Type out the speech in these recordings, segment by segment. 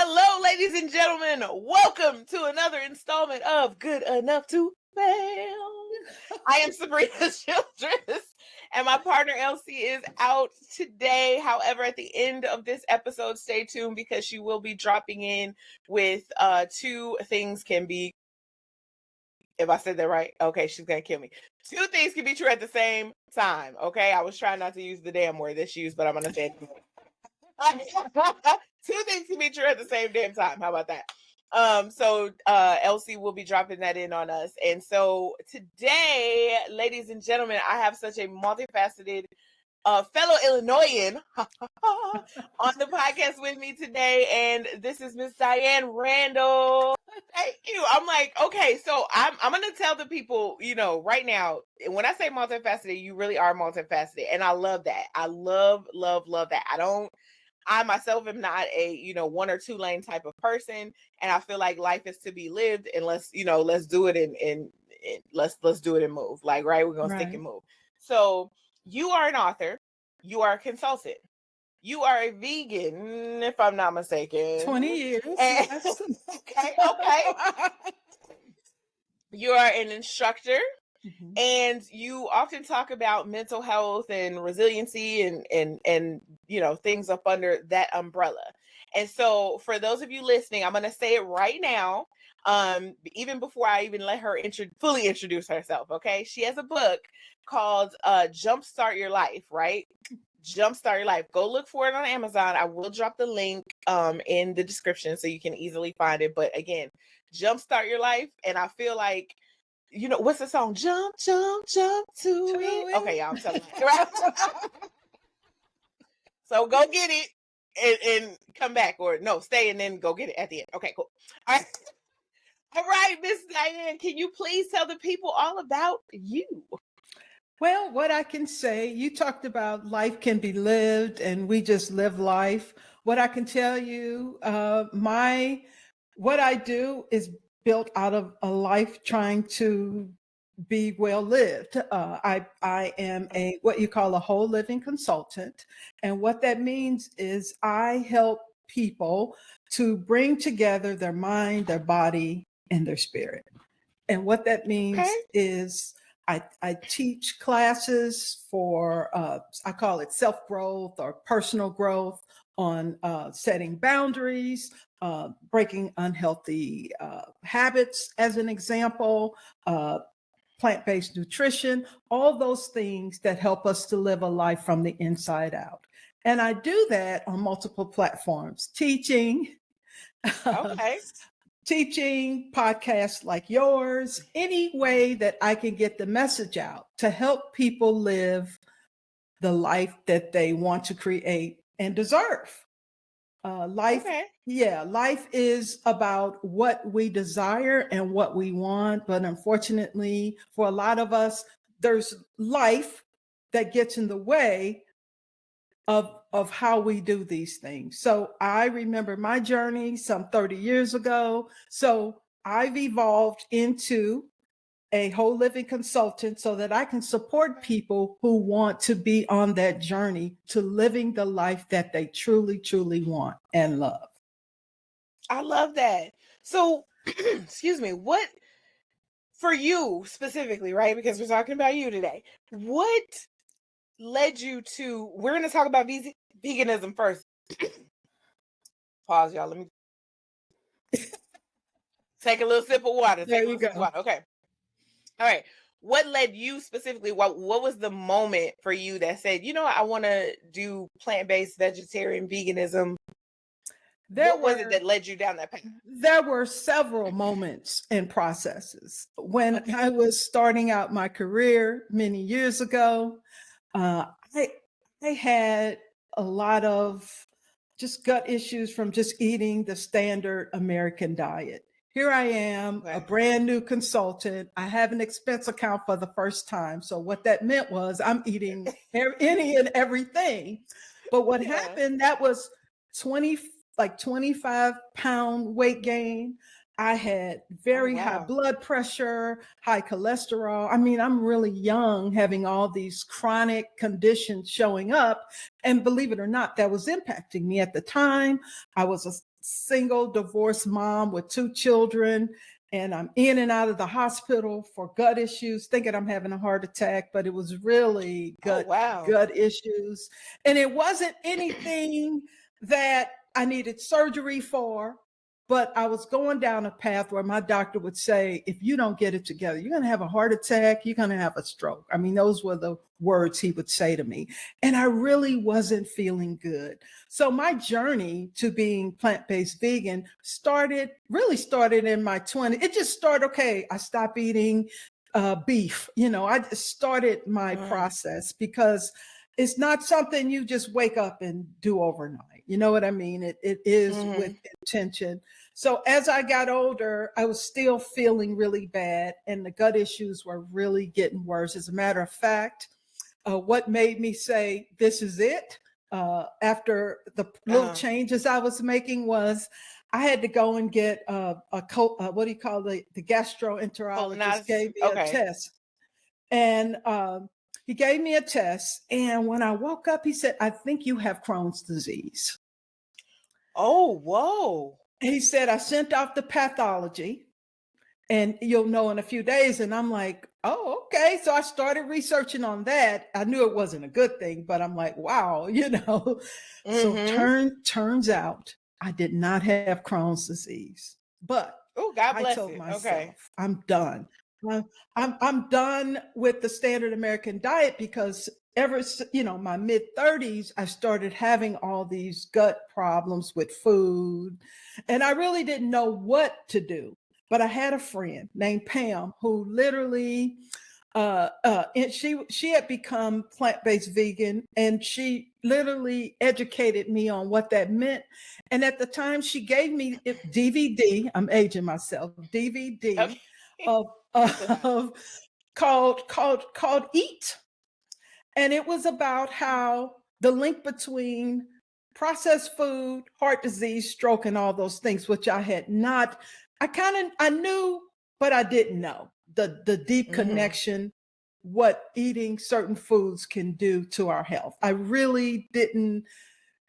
Hello, ladies and gentlemen. Welcome to another installment of Good Enough to Fail. I am Sabrina Childress, and my partner Elsie is out today. However, at the end of this episode, stay tuned because she will be dropping in with two things can be. If I said that right, okay, she's gonna kill me. Two things can be true at the same time. Okay, I was trying not to use the damn word that she used, but I'm gonna say it. Two things can be true at the same damn time. How about that? So Elsie will be dropping that in on us. And so today, ladies and gentlemen, I have such a multifaceted fellow Illinoisan on the podcast with me today. And this is Miss Diane Randall. Thank you. I'm like, okay, so I'm gonna tell the people, right now, when I say multifaceted, you really are multifaceted. And I love that. I love that. I myself am not a, one or two lane type of person. And I feel like life is to be lived, and let's do it and let's do it and move. Like, right, we're gonna stick and move. So you are an author, you are a consultant, you are a vegan, if I'm not mistaken. 20 years. And, Yes. okay. You are an instructor. Mm-hmm. And you often talk about mental health and resiliency and things up under that umbrella. And so for those of you listening, I'm going to say it right now, even before I even let her fully introduce herself, okay? She has a book called Jumpstart Your Life, right? Jumpstart Your Life. Go look for it on Amazon. I will drop the link in the description so you can easily find it. But again, Jumpstart Your Life. And I feel like, what's the song? Jump, jump, jump to it. Okay, y'all, I'm telling you. Right? So go get it and come back, or no, stay and then go get it at the end. Okay, cool. All right. All right, Miss Diane, can you please tell the people all about you? Well, what I can say, you talked about life can be lived and we just live life. What I can tell you, what I do is built out of a life trying to be well lived. I am what you call a whole living consultant. And what that means is I help people to bring together their mind, their body, and their spirit. And what that means is I teach classes for, I call it self-growth or personal growth on setting boundaries, breaking unhealthy habits, as an example, plant-based nutrition, all those things that help us to live a life from the inside out. And I do that on multiple platforms, teaching, podcasts like yours, any way that I can get the message out to help people live the life that they want to create and deserve. Life is about what we desire and what we want. But unfortunately, for a lot of us, there's life that gets in the way of how we do these things. So I remember my journey some 30 years ago. So I've evolved into a whole living consultant so that I can support people who want to be on that journey to living the life that they truly, truly want and love. I love that. So, excuse me, what, for you specifically, right? Because we're talking about you today, what led you to, we're going to talk about veganism first. Pause, y'all. Let me take a little sip of water. There you go. Okay. All right. What led you specifically? What was the moment for you that said, I want to do plant-based vegetarian veganism? What was it that led you down that path? There were several moments and processes. When I was starting out my career many years ago, I had a lot of just gut issues from just eating the standard American diet. Here I am, a brand new consultant. I have an expense account for the first time. So what that meant was I'm eating any and everything. But what happened, that was 25-pound weight gain. I had very high blood pressure, high cholesterol. I mean, I'm really young having all these chronic conditions showing up. And believe it or not, that was impacting me at the time. I was single divorced mom with 2 children, and I'm in and out of the hospital for gut issues, thinking I'm having a heart attack, but it was really Oh, wow. gut issues. And it wasn't anything that I needed surgery for, but I was going down a path where my doctor would say, if you don't get it together, you're going to have a heart attack, you're going to have a stroke. I mean, those were the words he would say to me. And I really wasn't feeling good. So my journey to being plant-based vegan really started in my 20s. It just started, okay, I stopped eating beef. I just started my process because it's not something you just wake up and do overnight. You know what I mean? It is with intention. So as I got older, I was still feeling really bad, and the gut issues were really getting worse. As a matter of fact, what made me say, this is it, after the little changes I was making, was I had to go and get what do you call the gastroenterologist gave me a test. And he gave me a test. And when I woke up, he said, I think you have Crohn's disease. Oh, whoa. He said, I sent off the pathology and you'll know in a few days. And I'm like, oh, okay. So I started researching on that. I knew it wasn't a good thing, but I'm like, wow, So turns out I did not have Crohn's disease, but God I bless told you. myself, Okay. I'm done. I'm done with the standard American diet, because ever, my mid 30s, I started having all these gut problems with food, and I really didn't know what to do. But I had a friend named Pam who literally, and she had become plant-based vegan, and she literally educated me on what that meant. And at the time, she gave me DVD. I'm aging myself. DVD Okay. of called Eat, and it was about how the link between processed food, heart disease, stroke, and all those things, which I had not. I knew, but I didn't know the deep connection, what eating certain foods can do to our health. I really didn't.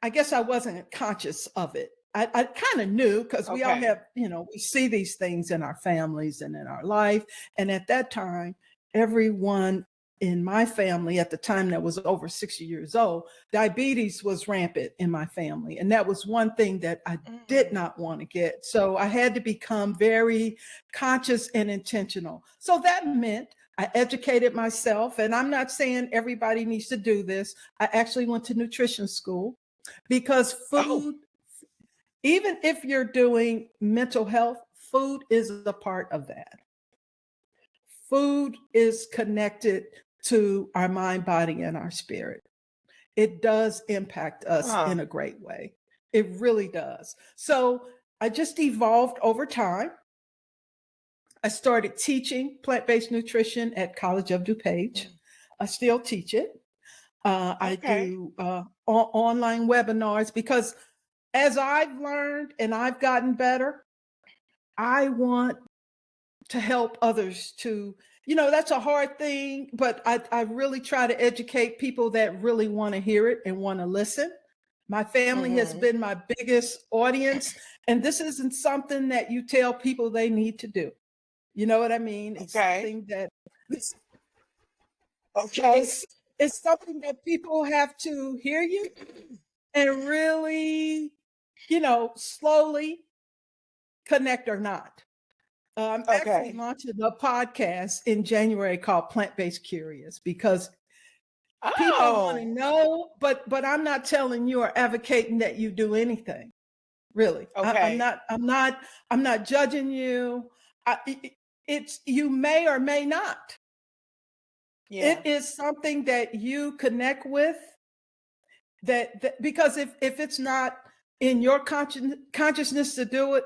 I guess I wasn't conscious of it. I kind of knew, because we all have, we see these things in our families and in our life. And at that time, everyone in my family at the time that was over 60 years old, diabetes was rampant in my family. And that was one thing that I did not want to get. So I had to become very conscious and intentional. So that meant I educated myself. And I'm not saying everybody needs to do this. I actually went to nutrition school, because food, even if you're doing mental health, food is a part of that. Food is connected to our mind, body, and our spirit. It does impact us in a great way. It really does. So I just evolved over time. I started teaching plant-based nutrition at College of DuPage. I still teach it. I do online webinars, because as I've learned and I've gotten better, I want to help others to, that's a hard thing, but I really try to educate people that really want to hear it and want to listen. My family has been my biggest audience, and this isn't something that you tell people they need to do. You know what I mean? It's something that it's something that people have to hear you and really, slowly connect or not. I'm actually launching a podcast in January called Plant-Based Curious, because people want to know, but I'm not telling you or advocating that you do anything. Really. I'm not judging you. It's, you may or may not. It is something that you connect with, that because if it's not in your consciousness to do it,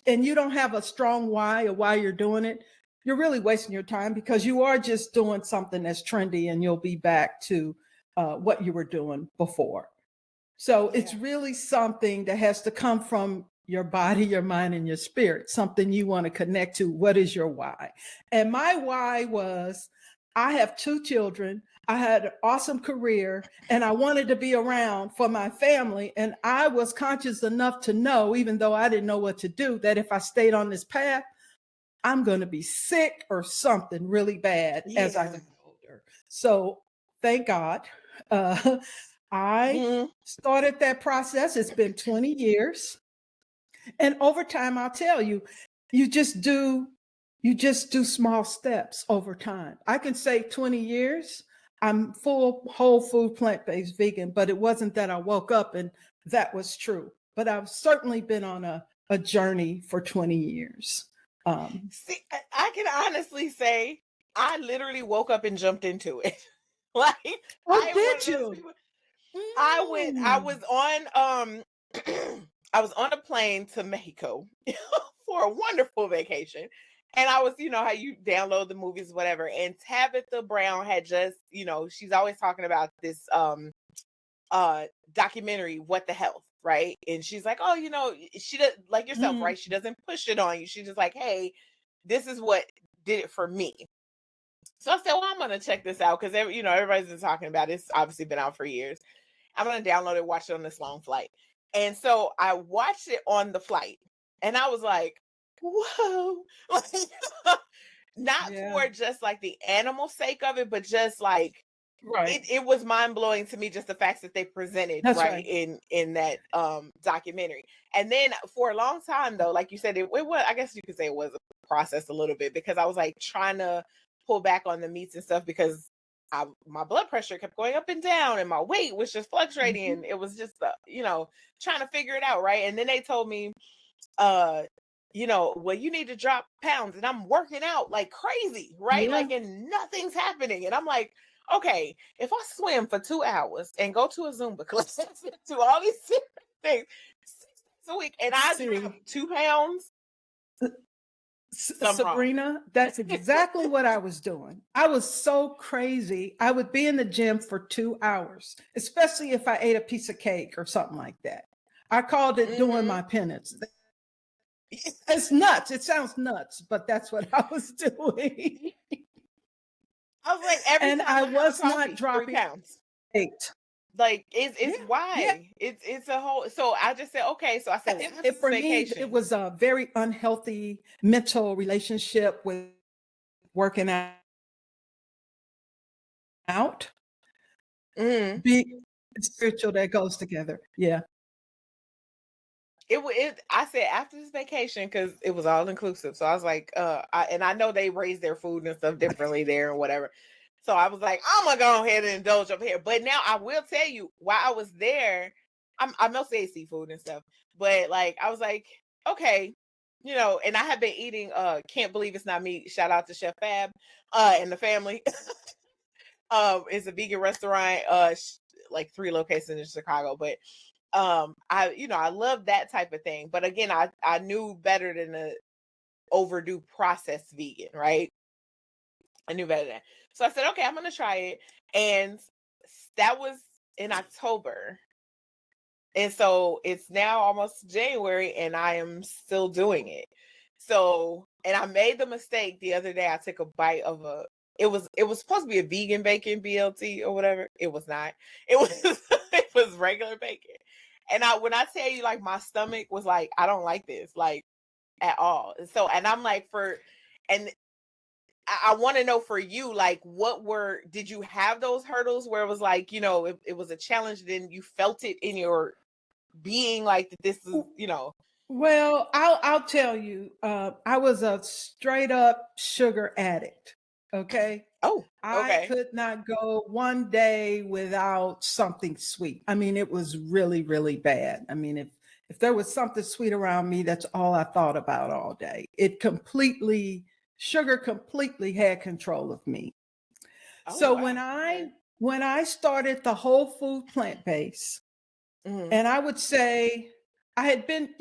and you don't have a strong why or why you're doing it, you're really wasting your time, because you are just doing something that's trendy, and you'll be back to what you were doing before. So it's really something that has to come from your body, your mind, and your spirit, something you want to connect to. What is your why? And my why was, I have 2 children. I had an awesome career and I wanted to be around for my family. And I was conscious enough to know, even though I didn't know what to do, that if I stayed on this path, I'm going to be sick or something really bad as I Yeah. got older. So thank God. Uh, I Mhm. started that process. It's been 20 years. And over time, I'll tell you, you just do small steps over time. I can say 20 years, I'm full whole food, plant-based vegan, but it wasn't that I woke up and that was true. But I've certainly been on a journey for 20 years. See, I can honestly say I literally woke up and jumped into it. Like I Oh, am one of did those you? people. I Mm. was on I was on a plane to Mexico for a wonderful vacation. And I was, you know, how you download the movies, whatever. And Tabitha Brown had just, you know, she's always talking about this documentary, What the Health, right? And she's like, oh, you know, she does like yourself, Mm. right? She doesn't push it on you. She's just like, hey, this is what did it for me. So I said, well, I'm gonna check this out because you know everybody's been talking about it. It's obviously been out for years. I'm gonna download it, watch it on this long flight. And so I watched it on the flight, and I was like, whoa, like not Yeah, for just like the animal sake of it, but just like right. it was mind blowing to me just the facts that they presented That's right right. in that documentary. And then for a long time though, like you said, it was, I guess you could say it was a process a little bit because I was like trying to pull back on the meats and stuff because my blood pressure kept going up and down and my weight was just fluctuating Mhm. and it was just you know, trying to figure it out, right? And then they told me uh you know, well, you need to drop pounds, and I'm working out like crazy, right? Yeah. Like, and nothing's happening. And I'm like, okay, if I swim for 2 hours and go to a Zumba class and do all these different things 6 days a week, and I drop See, 2 pounds, something wrong. Sabrina, that's exactly what I was doing. I was so crazy. I would be in the gym for 2 hours, especially if I ate a piece of cake or something like that. I called it doing Hmm. my penance. It's nuts. It sounds nuts, but that's what I was doing. I was like, every And time I I have a was not coffee, three dropping pounds. weight. Like Yeah, it's yeah. why it's a whole. So I just said okay. So I said, well, after this For me, it vacation. was a very unhealthy mental relationship with working out. Mhm. Be spiritual, that goes together. Yeah. I said after this vacation because it was all inclusive. So I was like, and I know they raise their food and stuff differently there and whatever. So I was like, I'm gonna go ahead and indulge up here. But now I will tell you, while I was there, I mostly ate seafood and stuff. But like I was like, okay, you know, and I have been eating Can't Believe It's Not Me. Shout out to Chef Fab and the family. It's a vegan restaurant, like 3 locations in Chicago. But I you know I love that type of thing, but again I knew better than the overdo processed vegan, right? I knew better than that. So I said, okay, I'm gonna try it. And that was in October, and so it's now almost January and I am still doing it. So, and I made the mistake the other day. I took a bite of a it was supposed to be a vegan bacon BLT or whatever. It was not. It was it was regular bacon. And I when I tell you like my stomach was like, I don't like this, like at all. So and I'm like and I want to know for you, like did you have those hurdles where it was like, you know, it was a challenge, then you felt it in your being like that this is, you know. Well, I'll tell you, I was a straight up sugar addict. Okay. Oh, I okay. could not go one day without something sweet. I mean, it was really, really bad. I mean, if there was something sweet around me, that's all I thought about all day. Sugar completely had control of me. Oh So when wow. I Okay. when I started the whole food plant based, Hmm. and I would say I had been,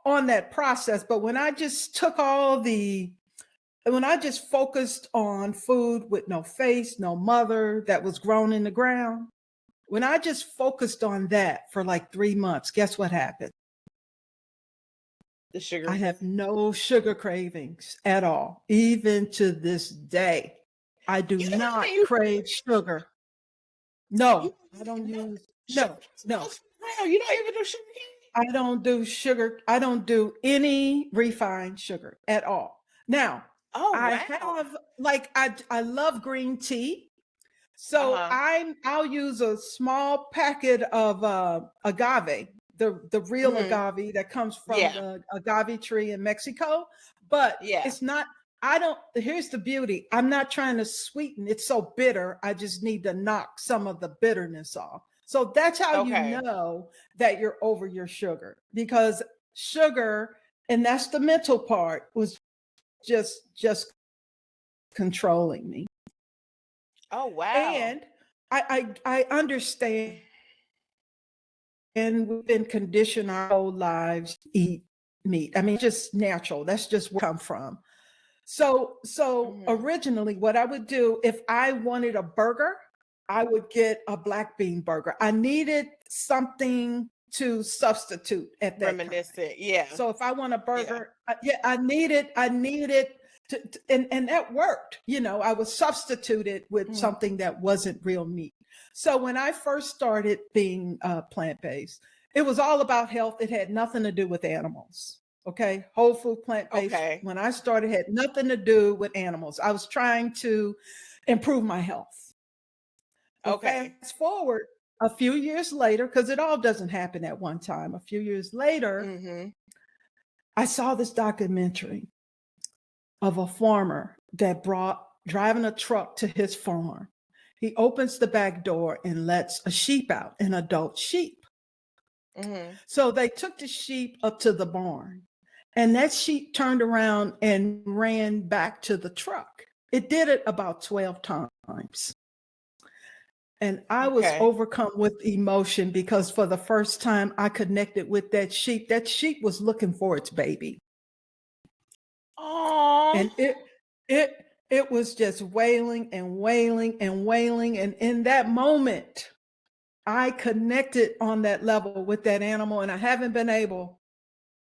on that process, but when I just focused on food with no face, no mother, that was grown in the ground, when I just focused on that for like 3 months, guess what happened? The I sugar. have no sugar cravings at all, even to this day. I do You don't not even use crave sugar. No, I don't use, no, no. Wow, you don't even do sugar I don't do sugar. I don't do any refined sugar at all. Now, Oh I wow. have like I love green tea. So Uh-huh. I'll use a small packet of agave, the real Hmm. agave that comes from Yeah. the agave tree in Mexico, but Yeah. it's not. I don't. Here's the beauty. I'm not trying to sweeten. It's so bitter. I just need to knock some of the bitterness off. So that's how you Okay. know that you're over your sugar, because sugar, and that's the mental part, was just controlling me. Oh wow. And I understand, and we've been conditioned our whole lives to eat meat. I mean, just natural. That's just where I come from. So Hmm. originally, what I would do if I wanted a burger, I would get a black bean burger. I needed something to substitute at that time. Reminiscent. Yeah. So if I want a Yeah. burger, yeah, I needed and that worked. I was substituted with Mhm. something that wasn't real meat. So when I first started being plant based, it was all about health. It had nothing to do with animals. Okay, whole food plant based. Okay. When I started, had nothing to do with animals. I was trying to improve my health. Well, Okay. fast forward a few years later, because it all doesn't happen at one time. A few years later, Hmm. I saw this documentary of a farmer that brought driving a truck to his farm. He opens the back door and lets a sheep out, an adult sheep. Hmm. So they took the sheep up to the barn, and that sheep turned around and ran back to the truck. It did it about 12 times. And I was Okay. overcome with emotion because for the first time I connected with that sheep. That sheep was looking for its baby. Oh. And it it was just wailing and wailing and wailing. And in that moment, I connected on that level with that animal, and I haven't been able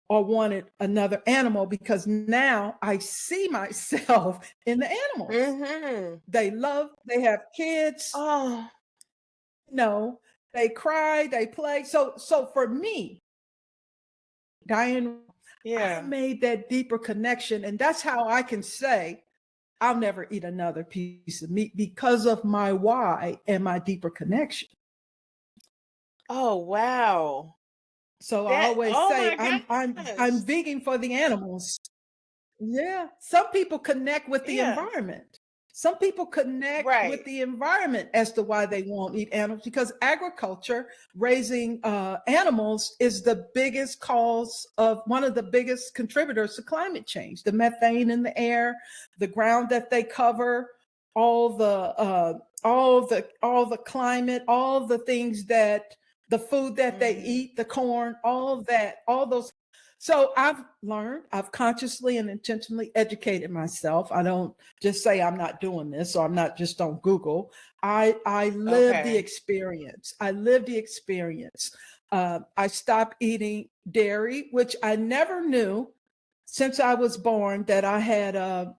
or wanted another animal because now I see myself in the animals. Hmm. They love, they have kids, Oh. no, they cry, they play. So for me, Diane, I Yeah. made that deeper connection, and that's how I can say I'll never eat another piece of meat because of my why and my deeper connection. Oh wow. So I That. always Oh say my I'm gosh. vegan for the animals. Yeah. Some people connect with the Yeah. environment. Some people connect with Right. the environment as to why they won't eat animals, because agriculture, raising animals, is the biggest cause of one of the biggest contributors to climate change. The methane in the air, the ground that they cover, all the climate, all the things that the food that they Hmm. eat, the corn, all that, all those. So I've consciously and intentionally educated myself. I don't just say I'm not doing this, or I'm not just on Google. I live the Okay. experience. I live the experience. I stopped eating dairy, which I never knew since I was born that I had a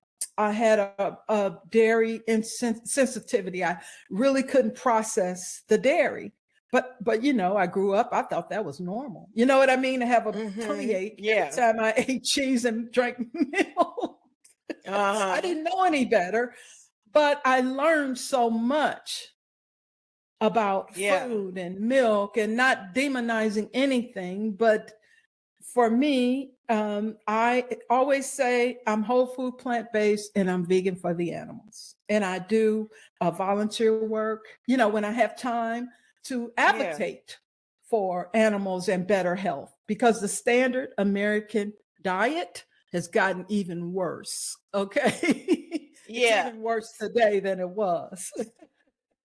dairy sensitivity. I really couldn't process the dairy. But I grew up, I thought that was normal. You know what I mean? To have a tummy Hmm. ache every Yeah. time I ate cheese and drank milk. I Uh-huh. didn't know any better, but I learned so much about Yeah. food and milk, and not demonizing anything. But for me, I always say I'm whole food, plant based, and I'm vegan for the animals. And I do volunteer work, when I have time to Yeah. advocate for animals and better health, because the standard American diet has gotten even worse. Okay. It's Yeah. even worse today than it was.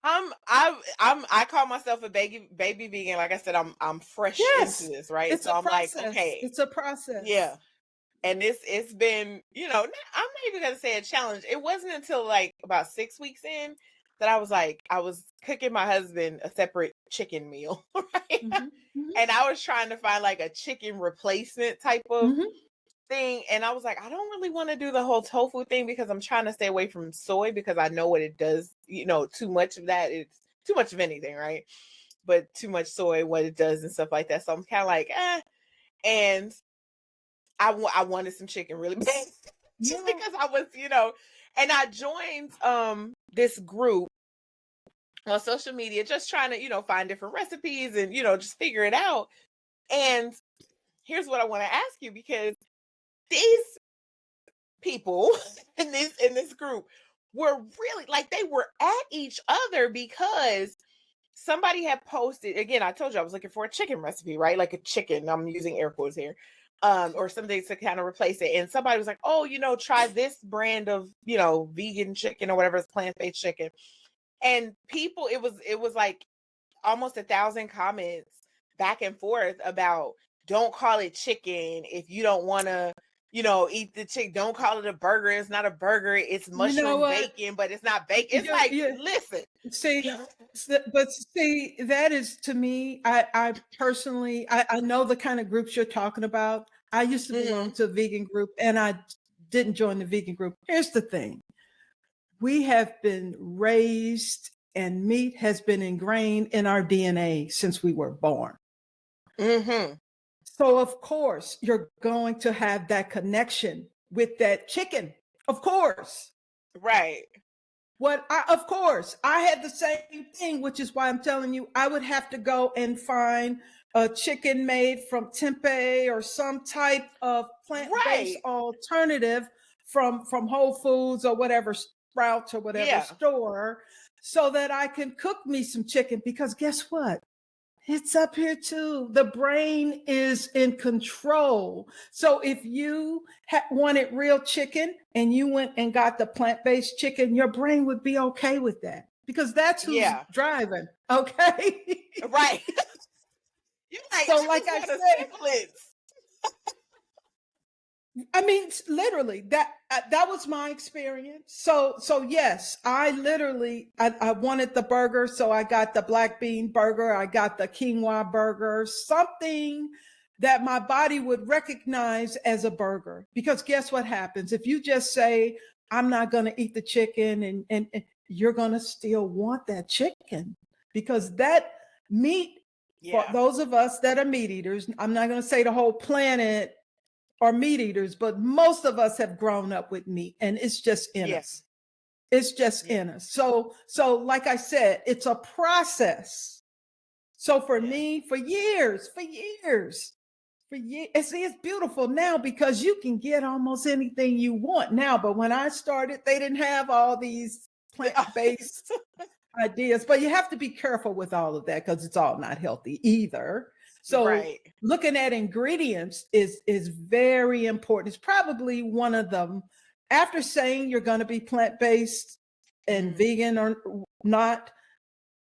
I call myself a baby vegan. Like I said, I'm fresh into Yes, this, right? it's So a I'm like, process. okay, It's a process. yeah. And it's been, I'm not even gonna say a challenge. It wasn't until like about 6 weeks in that I was cooking my husband a separate chicken meal, right? Hmm. Hmm. And I was trying to find like a chicken replacement type of Hmm. thing, and I was like, I don't really want to do the whole tofu thing because I'm trying to stay away from soy because I know what it does. Too much of that, it's too much of anything, right? But too much soy, what it does and stuff like that. So I'm kind of like, eh. And I wanted some chicken really bad just because I was, and I joined this group on social media just trying to, find different recipes and, just figure it out. And here's what I want to ask you, because these people in this group were really like, they were at each other because somebody had posted, again, I told you I was looking for a chicken recipe, right? Like a chicken, I'm using air quotes here, or something to kind of replace it. And somebody was like, oh, try this brand of, vegan chicken or whatever, it's plant-based chicken. And people, it was like almost 1,000 comments back and forth about, don't call it chicken if you don't want to, eat the chicken. Don't call it a burger. It's not a burger. It's mushroom bacon, but it's not bacon. It's listen. See, but see, that is, to me, I personally, I know the kind of groups you're talking about. I used to belong to a vegan group, and I didn't join the vegan group. Here's the thing. We have been raised, and meat has been ingrained in our DNA since we were born. So of course, you're going to have that connection with that chicken. Of course. Right. Of course, I had the same thing, which is why I'm telling you, I would have to go and find a chicken made from tempeh or some type of plant-based alternative from Whole Foods or whatever, Sprouts or whatever store, so that I can cook me some chicken. Because guess what? It's up here too. The brain is in control. So if you wanted real chicken and you went and got the plant-based chicken, your brain would be okay with that, because that's who's driving. Okay. Right. You're like, so like I said, I mean, literally, that was my experience. So yes, I literally, I wanted the burger, so I got the black bean burger, I got the quinoa burger, something that my body would recognize as a burger. Because guess what happens if you just say, I'm not going to eat the chicken, and you're going to still want that chicken, because that meat, for those of us that are meat eaters, I'm not going to say the whole planet are meat eaters, but most of us have grown up with meat, and it's just in us. It's just in us. So like I said, it's a process. So for me, for years, it's beautiful now because you can get almost anything you want now. But when I started, they didn't have all these plant-based ideas, but you have to be careful with all of that because it's all not healthy either. So looking at ingredients is very important. It's probably one of them. After saying you're going to be plant-based and vegan or not,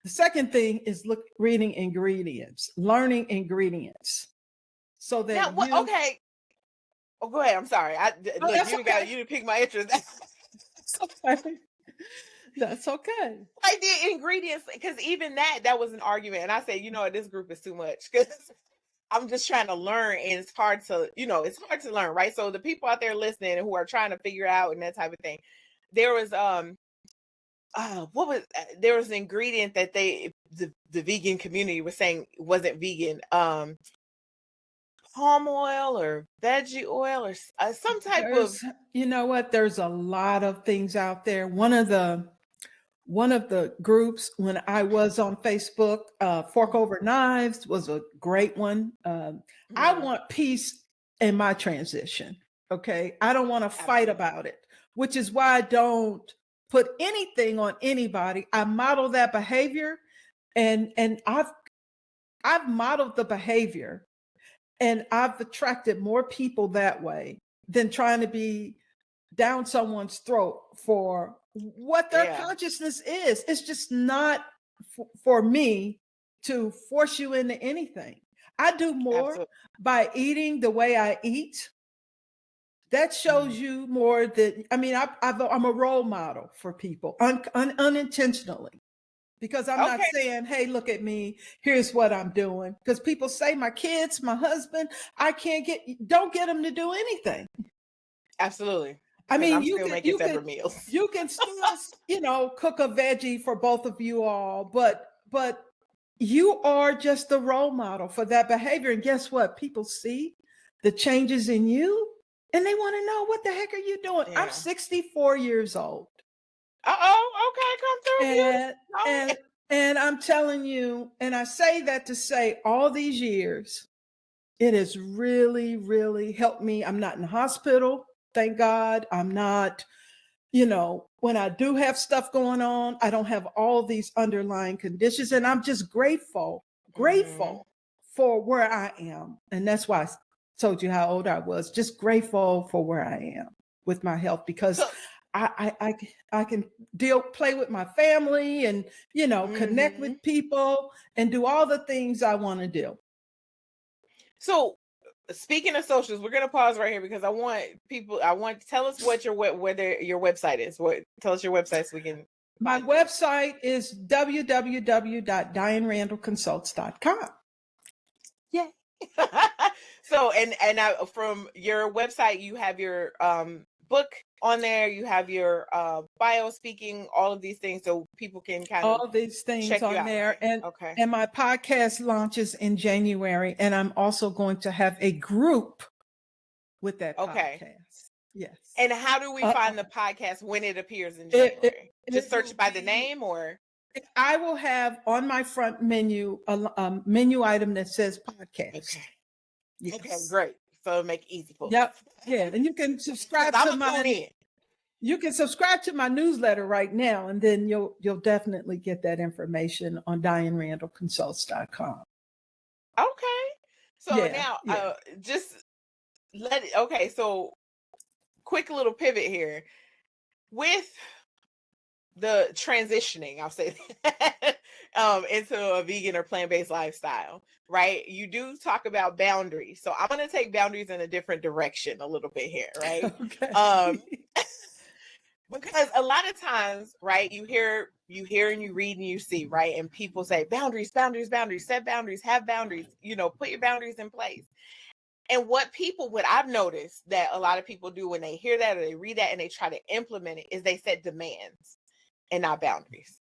the second thing is reading ingredients, learning ingredients. So that okay. Oh, go ahead. I'm sorry. You piqued my interest. That's okay. Like the ingredients, because even that was an argument. And I said, this group is too much, because I'm just trying to learn, and it's hard to learn, right? So the people out there listening who are trying to figure out and that type of thing, there was there was an ingredient that the vegan community was saying wasn't vegan, palm oil or veggie oil or some type of. You know what? There's a lot of things out there. One of the groups when I was on Facebook, Fork Over Knives was a great one. I want peace in my transition. Okay. I don't want to fight about it, which is why I don't put anything on anybody. I model that behavior, and I've modeled the behavior, and I've attracted more people that way than trying to be down someone's throat for what their consciousness is. It's just not for me to force you into anything. I do more by eating the way I eat. That shows you more that, I mean, I'm a role model for people unintentionally, because I'm not Okay. saying, hey, look at me, here's what I'm doing. Because people say my kids, my husband, don't get them to do anything. Absolutely. I Because mean, I'm still making separate meals. you can still, cook a veggie for both of you all, but you are just the role model for that behavior. And guess what? People see the changes in you and they want to know, what the heck are you doing? Yeah. I'm 64 years old. Okay, come through. And I'm telling you, and I say that to say all these years, it has really, really helped me. I'm not in the hospital, thank God. I'm not, when I do have stuff going on, I don't have all these underlying conditions. And I'm just grateful for where I am. And that's why I told you how old I was, just grateful for where I am with my health, because I can play with my family and, connect with people and do all the things I want to do. So speaking of socials, we're gonna pause right here because I want tell us what your website is. Tell us your website so we can. My website is www.dianerandallconsults.com. Yeah. So and from your website, you have your book on there. You have your bio, speaking, all of these things, so people can kind of all these things check on you out, there. right? And my podcast launches in January, and I'm also going to have a group with that podcast. Yes. And how do we find the podcast when it appears in January? Just search by the name, or I will have on my front menu a menu item that says podcast. Okay. Yes. Okay, great. So make it easy for Yep. Yeah. And you can subscribe to you can subscribe to my newsletter right now, and then you'll definitely get that information on DianeRandallConsults.com. Okay. So now just okay, so quick little pivot here. With the transitioning, I'll say that, into a vegan or plant-based lifestyle, right? You do talk about boundaries. So I'm going to take boundaries in a different direction a little bit here, right? Okay. Because a lot of times, right, you hear and you read and you see, right? And people say boundaries, boundaries, boundaries, set boundaries, have boundaries, put your boundaries in place. And what I've noticed that a lot of people do when they hear that or they read that and they try to implement it is they set demands and not boundaries.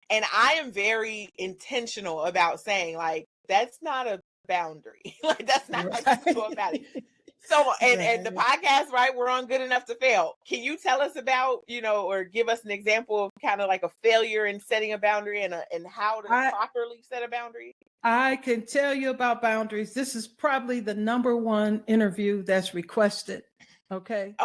And I am very intentional about saying, like, that's not a boundary. Like, that's not how you go about it. So, and the podcast, right, we're on Good Enough to Fail. Can you tell us about, or give us an example of kind of like a failure in setting a boundary and how to properly set a boundary? I can tell you about boundaries. This is probably the #1 interview that's requested. Okay.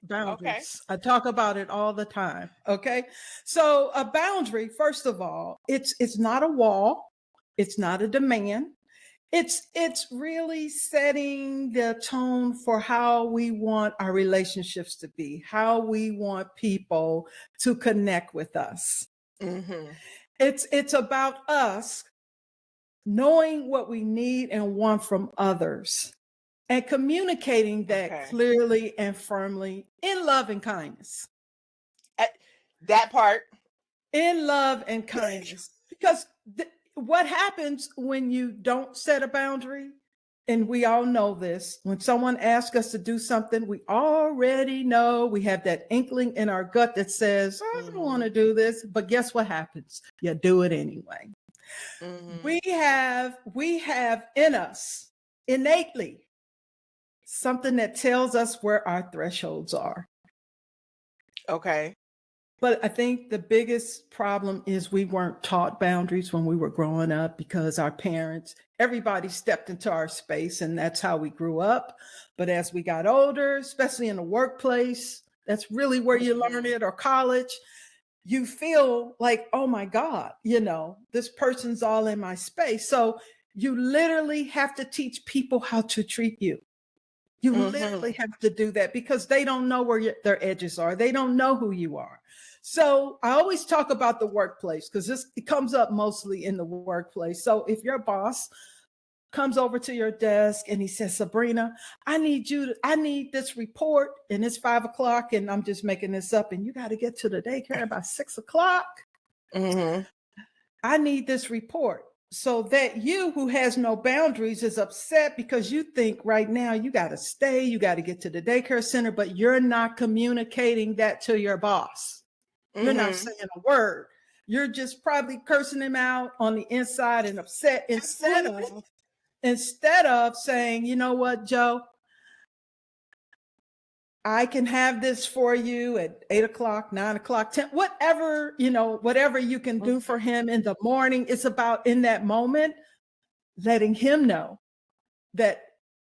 Boundaries. Okay. I talk about it all the time. Okay. So a boundary, first of all, it's not a wall. It's not a demand. It's really setting the tone for how we want our relationships to be, how we want people to connect with us. Mm-hmm. It's about us knowing what we need and want from others and communicating that clearly and firmly in love and kindness. That part. In love and kindness. Because what happens when you don't set a boundary, and we all know this, when someone asks us to do something, we already know, we have that inkling in our gut that says, I don't want to do this, but guess what happens? You do it anyway. Mm-hmm. We have in us innately something that tells us where our thresholds are. Okay. But I think the biggest problem is we weren't taught boundaries when we were growing up because our parents, everybody stepped into our space and that's how we grew up. But as we got older, especially in the workplace, that's really where you learn it, or college, you feel like, oh my God, this person's all in my space. So you literally have to teach people how to treat you. You literally have to do that because they don't know where their edges are. They don't know who you are. So I always talk about the workplace because it comes up mostly in the workplace. So if your boss comes over to your desk and he says, Sabrina, I need this report, and it's 5:00 and I'm just making this up, and you got to get to the daycare by 6:00. Mm-hmm. I need this report. So that you who has no boundaries is upset because you think right now you got to stay, you got to get to the daycare center, but you're not communicating that to your boss. You're not saying a word. You're just probably cursing him out on the inside and upset instead of saying, you know what, Joe, I can have this for you at 8 o'clock, 9 o'clock, 10, whatever, whatever you can do for him in the morning. It's about in that moment, letting him know that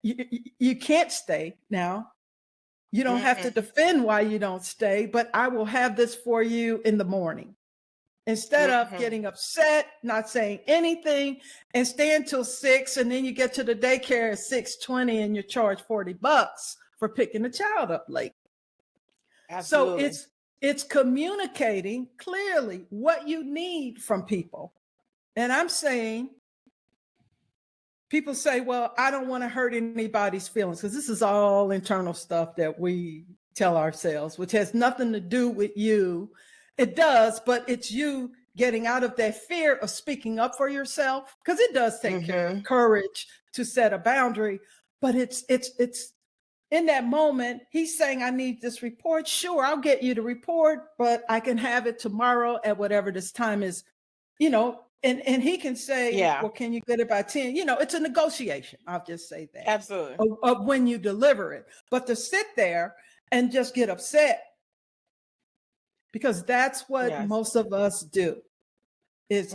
you can't stay now. You don't have to defend why you don't stay, but I will have this for you in the morning. Instead of getting upset, not saying anything, and staying till 6, and then you get to the daycare at 6:20 and you're charged $40 for picking the child up late. Absolutely. So it's communicating clearly what you need from people. And I'm saying, people say, well, I don't want to hurt anybody's feelings, because this is all internal stuff that we tell ourselves, which has nothing to do with you. It does, but it's you getting out of that fear of speaking up for yourself, because it does take courage to set a boundary. But it's in that moment, he's saying, I need this report. Sure, I'll get you the report, but I can have it tomorrow at whatever this time is, and he can say, well, can you get it by 10? It's a negotiation. I'll just say that. Absolutely. Of when you deliver it. But to sit there and just get upset, because that's what most of us do, is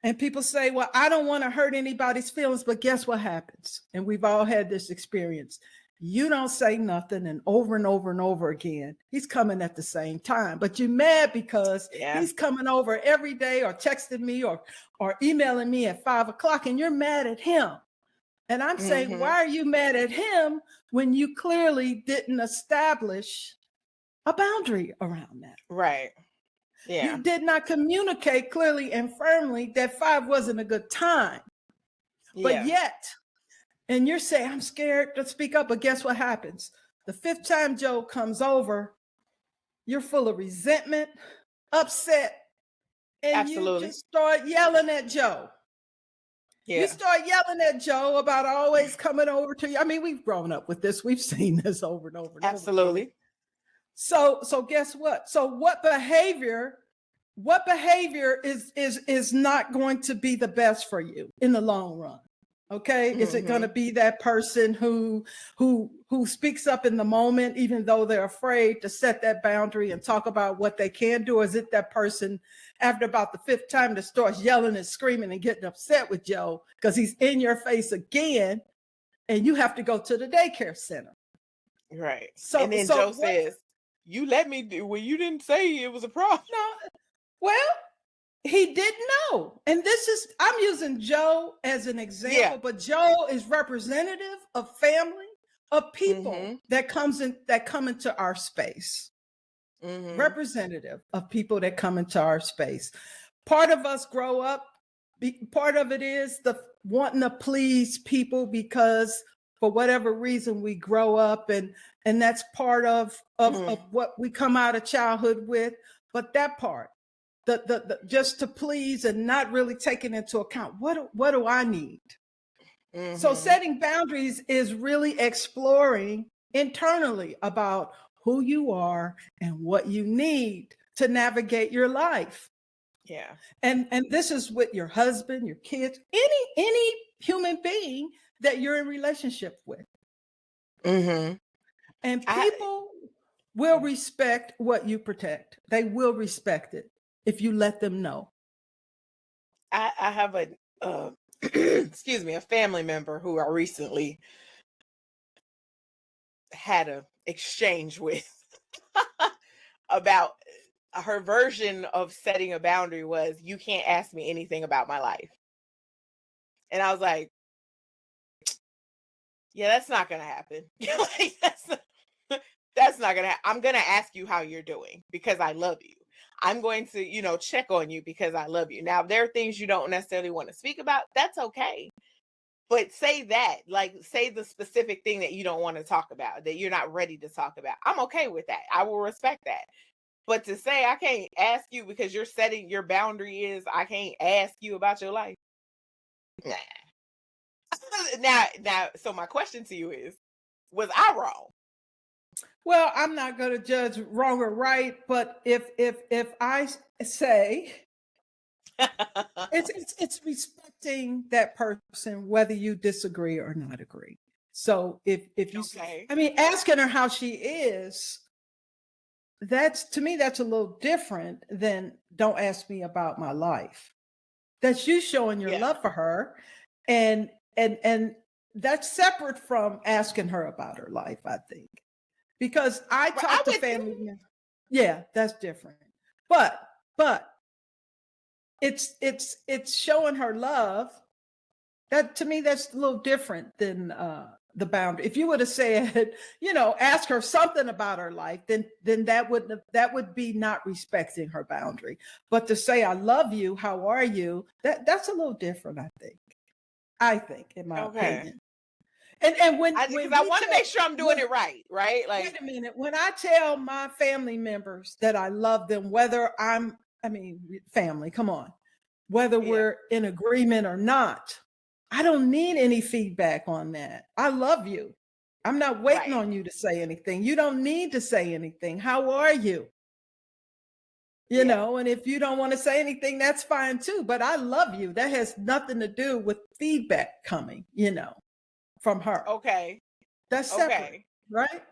and people say, well, I don't want to hurt anybody's feelings, but guess what happens? And we've all had this experience. You don't say nothing, and over and over again, he's coming at the same time, but you're mad because he's coming over every day, or texting me or emailing me at 5 o'clock, and you're mad at him. And I'm saying, why are you mad at him when you clearly didn't establish a boundary around that? Right. Yeah. You did not communicate clearly and firmly that 5 wasn't a good time. But yet, and you're saying, I'm scared to speak up, but guess what happens? The 5th time Joe comes over, you're full of resentment, upset, and you just start yelling at Joe. Yeah. You start yelling at Joe about always coming over to you. I mean, we've grown up with this. We've seen this over and over and Absolutely. over. So guess what? So what behavior is not going to be the best for you in the long run? Okay. Is it going to be that person who speaks up in the moment, even though they're afraid to set that boundary and talk about what they can do? Or is it that person after about the 5th time that starts yelling and screaming and getting upset with Joe because he's in your face again, and you have to go to the daycare center? Right. So, and then Joe says, you let me do, well, you didn't say it was a problem. No. Well, he didn't know. And I'm using Joe as an example, but Joe is representative of family, of people that come into our space. Representative of people that come into our space. Part of us grow up, part of it is the wanting to please people because for whatever reason we grow up, and that's part of what we come out of childhood with. But that part, the just to please and not really taking into account what do I need? So setting boundaries is really exploring internally about who you are and what you need to navigate your life. Yeah. And this is with your husband, your kids, any human being that you're in relationship with. And people will respect what you protect. They will respect it if you let them know. I have a excuse me, a family member who I recently had an exchange with about her version of setting a boundary was, you can't ask me anything about my life. And I was like, yeah, that's not going to happen. Like, that's not going to happen. I'm going to ask you how you're doing because I love you. I'm going to, check on you because I love you. Now, if there are things you don't necessarily want to speak about, that's okay. But say that, like, say the specific thing that you don't want to talk about, that you're not ready to talk about. I'm okay with that. I will respect that. But to say I can't ask you because you're setting your boundary is I can't ask you about your life. Nah. Now, so my question to you is, was I wrong? Well, I'm not going to judge wrong or right, but if I say it's respecting that person whether you disagree or not agree. So if you, Okay. I mean, asking her how she is, that's, to me, that's a little different than don't ask me about my life. That's you showing your Yeah. love for her, and that's separate from asking her about her life, I think, because I But I talk to would think, family members. Yeah, that's different. But it's showing her love. That, to me, that's a little different than the boundary. If you would have said, ask her something about her life, then that would be not respecting her boundary. But to say I love you, how are you? That's a little different, I think. In my okay. opinion. And when Because when I we want to tell make sure I'm doing when, it right, right? wait Like, a minute, when I tell my family members that I love them, whether I mean, family, come on, whether yeah, we're in agreement or not, I don't need any feedback on that. I love you. I'm not waiting right. on you to say anything. You don't need to say anything. How are you? Yeah. And if you don't want to say anything, that's fine too. But I love you. That has nothing to do with feedback coming, from her. Okay. That's separate, Okay. right?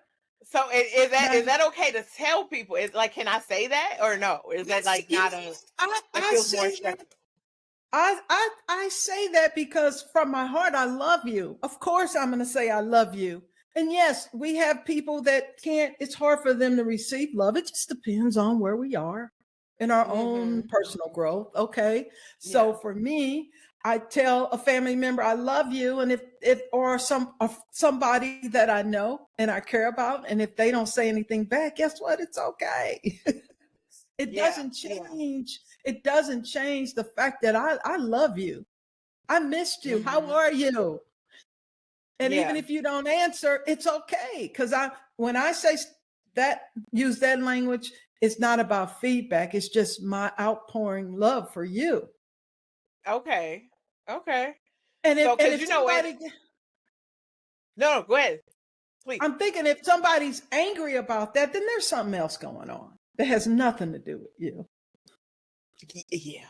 So is that Now, is that okay to tell people? Is like, can I say that or no? Is that yes, like not a yes, like I feels more say that. instructive? I say that because from my heart, I love you. Of course, I'm going to say I love you. And yes, we have people that can't, it's hard for them to receive love. It just depends on where we are in our own Mm-hmm. personal growth. Okay. So Yeah. for me, I tell a family member, I love you. And if, or somebody that I know and I care about, and if they don't say anything back, guess what? It's okay. It Yeah. doesn't Yeah. change. It doesn't change the fact that I love you. I missed you. How Mm-hmm. are you? And even Yeah. if you don't answer, it's okay. Because when I say that, use that language, it's not about feedback. It's just my outpouring love for you. Okay. Okay. And if So, and because if you know it. somebody, No, go ahead, please. I'm thinking if somebody's angry about that, then there's something else going on that has nothing to do with you. Yeah.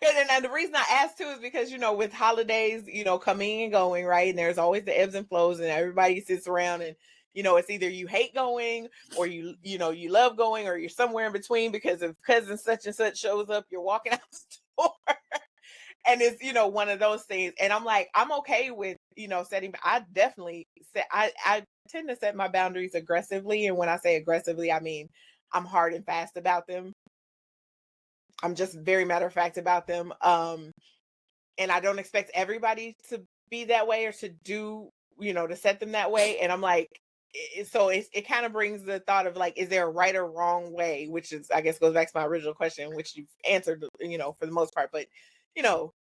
And the reason I asked too is because with holidays coming and going, right, and there's always the ebbs and flows, and everybody sits around and it's either you hate going or you love going, or you're somewhere in between because if cousin such and such shows up, you're walking out the door. And it's one of those things, and I'm like, I'm okay with setting. I definitely set I tend to set my boundaries aggressively, and when I say aggressively, I mean I'm hard and fast about them. I'm just very matter of fact about them. And I don't expect everybody to be that way or to do, to set them that way. And I'm like, so it kind of brings the thought of like, is there a right or wrong way? Which is, I guess, goes back to my original question, which you've answered, for the most part. But, you know,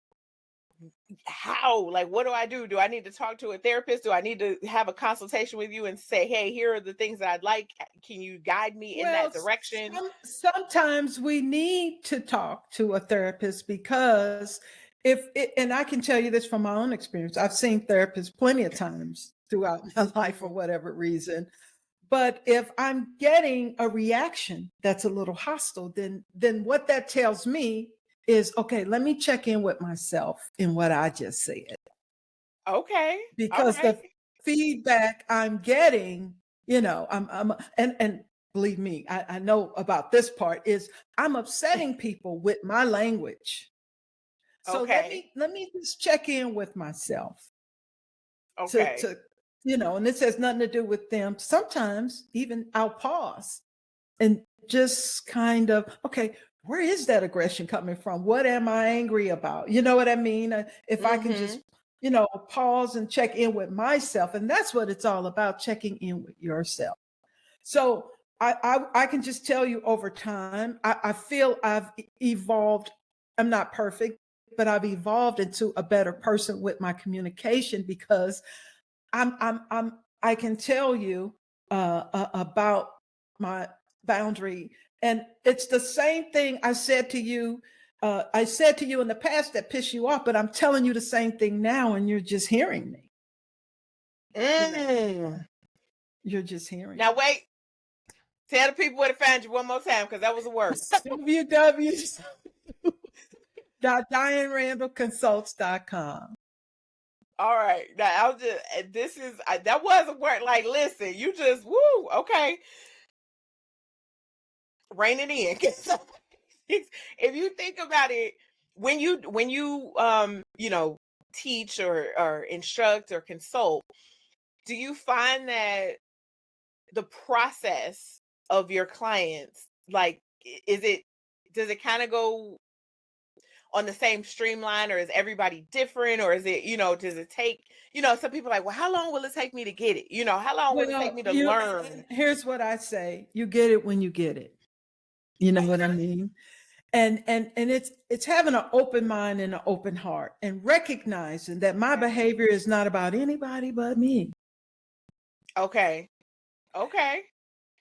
how, like, what do I do? Do I need to talk to a therapist? Do I need to have a consultation with you and say, hey, here are the things that I'd like? Can you guide me in Well, that direction? sometimes we need to talk to a therapist because and I can tell you this from my own experience. I've seen therapists plenty of times throughout my life for Mhm. whatever reason. But if I'm getting a reaction that's a little hostile, then what that tells me is, okay, let me check in with myself in what I just said, Okay. All because right. the feedback I'm getting, I'm and believe me, I know about this part is I'm upsetting people with my language. So let Okay. me let me just check in with myself to Okay. to and this has nothing to do with them. Sometimes even I'll pause and just kind of, okay, where is that aggression coming from? What am I angry about? You know what I mean? If I can Mhm. just, pause and check in with myself. And that's what it's all about, checking in with yourself. So I can just tell you over time, I feel I've evolved. I'm not perfect, but I've evolved into a better person with my communication because I can tell you about my boundary. And it's the same thing I said to you. I said to you in the past that pissed you off, but I'm telling you the same thing now, and you're just hearing me. You're just hearing. Now wait. Tell the people where to find you one more time, because that was the worst. www.DianeRandallConsults.com. All right. Now I'll just, that was a word. Like, listen, you just, woo, okay. Rein it in. If you think about it, when you teach or instruct or consult, do you find that the process of your clients, like, does it kind of go on the same streamline, or is everybody different, or is it, does it take, some people are like, well, how long will it take me to get it? How long will it take me to learn? Here's what I say: you get it when you get it. You know what I mean? And it's having an open mind and an open heart, and recognizing that my behavior is not about anybody but me. Okay.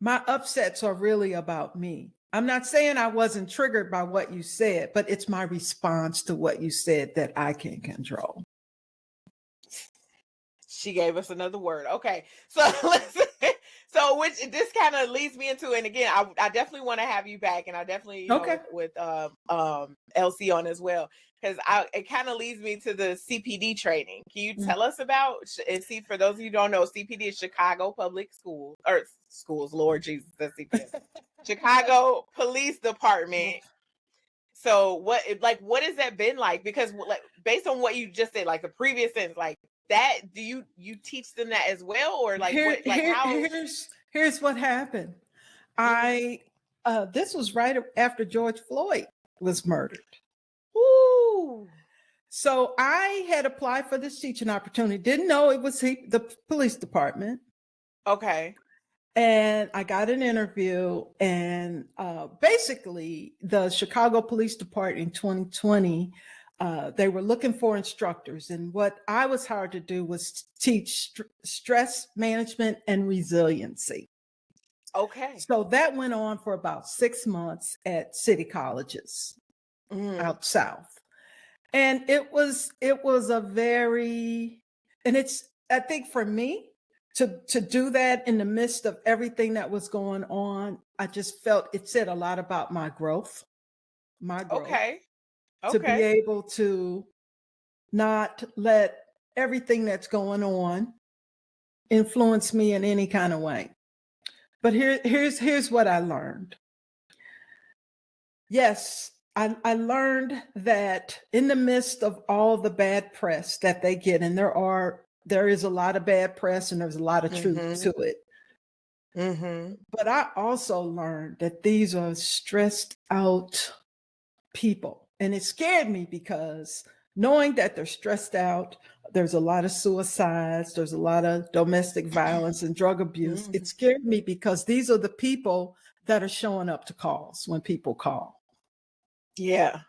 My upsets are really about me. I'm not saying I wasn't triggered by what you said, but it's my response to what you said that I can control. She gave us another word. Okay. So which this kind of leads me into, and again, I definitely want to have you back, and I definitely, with LC on as well, because it kind of leads me to the CPD training. Can you tell us about, and see, for those of you who don't know, CPD is Chicago Public Schools, or schools, Lord Jesus, that's CPD. Chicago Police Department. So what has that been like? Because based on what you just said, like the previous sentence, like that, do you teach them that as well, or like how? Here's what happened. This was right after George Floyd was murdered. Ooh. So I had applied for this teaching opportunity. Didn't know it was the police department. Okay. And I got an interview, and basically the Chicago Police Department in 2020, they were looking for instructors. And what I was hired to do was teach stress management and resiliency. Okay. So that went on for about 6 months at city colleges out south. And it was a very, and it's, I think for me, to do that in the midst of everything that was going on, I just felt it said a lot about my growth. Okay. To be able to not let everything that's going on influence me in any kind of way. But here's what I learned. Yes, I learned that in the midst of all the bad press that they get, and there is a lot of bad press, and there's a lot of truth to it. But I also learned that these are stressed out people. And it scared me, because knowing that they're stressed out, there's a lot of suicides, there's a lot of domestic violence and drug abuse. It scared me, because these are the people that are showing up to calls when people call. Yeah.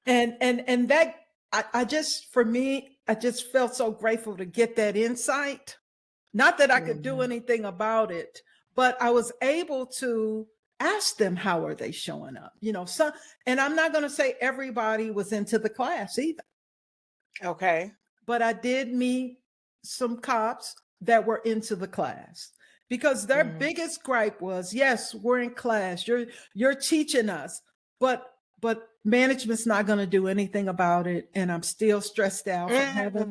And that, I just felt so grateful to get that insight. Not that I could do anything about it, but I was able to ask them, how are they showing up? And I'm not going to say everybody was into the class either. Okay. But I did meet some cops that were into the class, because their biggest gripe was, yes, we're in class, you're teaching us, but management's not going to do anything about it. And I'm still stressed out from having